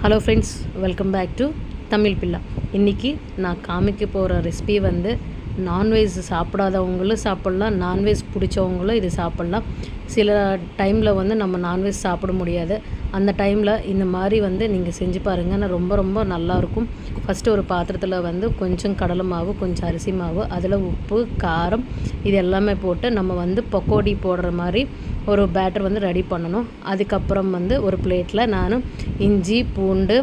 Hello friends, welcome back to Tamil பில்லா. இன்றைக்கி நான் காமிக்க போகிற ரெசிபி வந்து நான்வெஜ் சாப்பிடாதவங்களும் சாப்பிட்லாம், நான்வெஜ் பிடிச்சவங்களும் இது சாப்பிட்லாம். சில டைமில் வந்து நம்ம நான்வெஜ் சாப்பிட முடியாது. அந்த டைமில் இந்த மாதிரி வந்து நீங்கள் செஞ்சு பாருங்கள். நான் ரொம்ப நல்லாயிருக்கும். ஃபஸ்ட்டு ஒரு பாத்திரத்தில் வந்து கொஞ்சம் கடலை மாவு, கொஞ்சம் அரிசி மாவு, அதில் உப்பு, காரம் இது எல்லாமே போட்டு நம்ம வந்து பக்கோடி போடுற மாதிரி ஒரு பேட்டர் வந்து ரெடி பண்ணணும். அதுக்கப்புறம் வந்து ஒரு பிளேட்டில் நான் இஞ்சி, பூண்டு,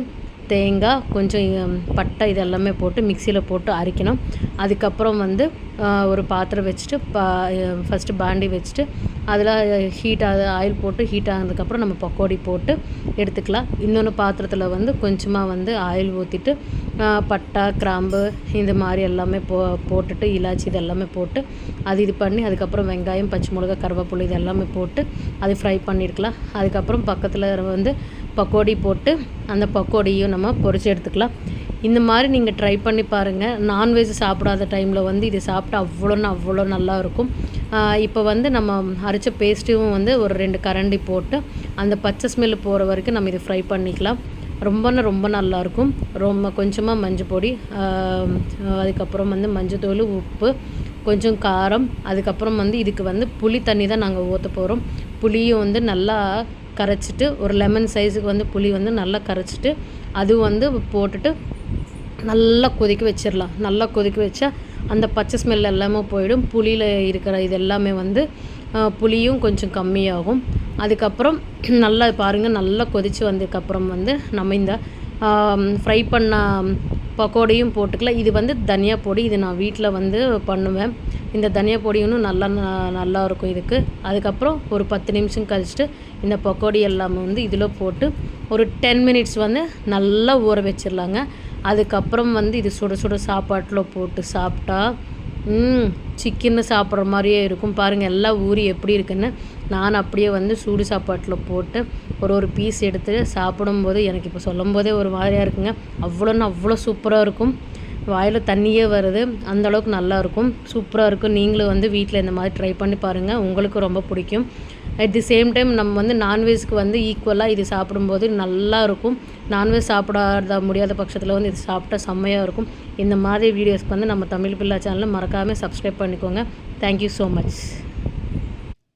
தேங்காய், கொஞ்சம் பட்டை இது எல்லாமே போட்டு மிக்சியில் போட்டு அரைக்கணும். அதுக்கப்புறம் வந்து ஒரு பாத்திரம் வச்சுட்டு ஃபஸ்ட்டு பாண்டி வச்சுட்டு அதில் ஆயில் போட்டு ஹீட் ஆனதுக்கப்புறம் நம்ம பக்கோடி போட்டு எடுத்துக்கலாம். இன்னொன்று பாத்திரத்தில் வந்து கொஞ்சமாக வந்து ஆயில் ஊற்றிட்டு பட்டை, கிராம்பு இந்த மாதிரி எல்லாமே போட்டுட்டு இலாச்சி இது எல்லாமே போட்டு இது பண்ணி அதுக்கப்புறம் வெங்காயம், பச்சை மிளகா, கருவேப்பிலை இது எல்லாமே போட்டு அது ஃப்ரை பண்ணியிருக்கலாம். அதுக்கப்புறம் பக்கத்தில் வந்து பக்கோடி போட்டு அந்த பக்கோடியும் நம்ம பொரிச்சு எடுத்துக்கலாம். இந்த மாதிரி நீங்கள் ட்ரை பண்ணி பாருங்கள். நான்வெஜ் சாப்பிடாத டைமில் வந்து இது சாப்பிட்டா அவ்வளோ நல்லா இருக்கும். இப்போ வந்து நம்ம அரைச்ச பேஸ்ட்டும் வந்து ஒரு 2 கரண்டி போட்டு அந்த பச்சை ஸ்மெல் போகிற வரைக்கும் நம்ம இதை ஃப்ரை பண்ணிக்கலாம். ரொம்ப நல்லாயிருக்கும். கொஞ்சமாக மஞ்சள் பொடி, அதுக்கப்புறம் வந்து மஞ்சத்தூள், உப்பு, கொஞ்சம் காரம், அதுக்கப்புறம் வந்து இதுக்கு வந்து புளி தண்ணி தான் நாங்கள் ஊற்ற போகிறோம். புளியும் வந்து நல்லா கரைச்சிட்டு ஒரு லெமன் சைஸுக்கு வந்து புளி வந்து நல்லா கரைச்சிட்டு அது வந்து போட்டுட்டு நல்லா கொதிக்க வச்சிடலாம். நல்லா கொதிக்க வச்சா அந்த பச்சை ஸ்மெல் எல்லாமே போயிடும். புளியில் இருக்கிற இது எல்லாமே வந்து புளியும் கொஞ்சம் கம்மியாகும். அதுக்கப்புறம் நல்லா பாருங்கள், நல்லா கொதித்து வந்ததுக்கப்புறம் வந்து நம்ம இந்த ஃப்ரை பண்ண பக்கோடியும் போட்டுக்கலாம். இது வந்து தனியா பொடி, இது நான் வீட்டில் வந்து பண்ணுவேன். இந்த தனியா பொடி இன்னும் நல்லா இருக்கும் இதுக்கு. அதுக்கப்புறம் ஒரு 10 நிமிஷம் கழிச்சிட்டு இந்த பக்கோடி எல்லாமே வந்து இதில் போட்டு ஒரு 10 மினிட்ஸ் வந்து நல்லா ஊற வச்சிடலாங்க. அதுக்கப்புறம் வந்து இது சுட சாப்பாட்டில் போட்டு சாப்பிட்டா சிக்கன்னு சாப்பிட்ற மாதிரியே இருக்கும். பாருங்கள் எல்லாம் ஊறி எப்படி இருக்குன்னு. நான் அப்படியே வந்து சூடு சாப்பாட்டில் போட்டு ஒரு பீஸ் எடுத்து சாப்பிடும்போது எனக்கு இப்போ சொல்லும் போதே ஒரு மாதிரியாக இருக்குங்க. அவ்வளோ சூப்பராக இருக்கும். வாயில் தண்ணியே வருது, அந்தளவுக்கு நல்லாயிருக்கும், சூப்பராக இருக்கும். நீங்களும் வந்து வீட்டில் இந்த மாதிரி ட்ரை பண்ணி பாருங்கள், உங்களுக்கு ரொம்ப பிடிக்கும். அட் தி சேம் டைம் நம்ம வந்து நான்வெஜ்க்கு வந்து ஈக்குவலாக இது சாப்பிடும்போது நல்லா இருக்கும். நான்வெஜ் சாப்பிடாத முடியாத பட்சத்தில் வந்து இது சாப்பிட்டா செம்மையாக இருக்கும். இந்த மாதிரி வீடியோஸ்க்கு வந்து நம்ம தமிழ் பில்லா சேனலை மறக்காமல் சப்ஸ்கிரைப் பண்ணிக்கோங்க. Thank you so much.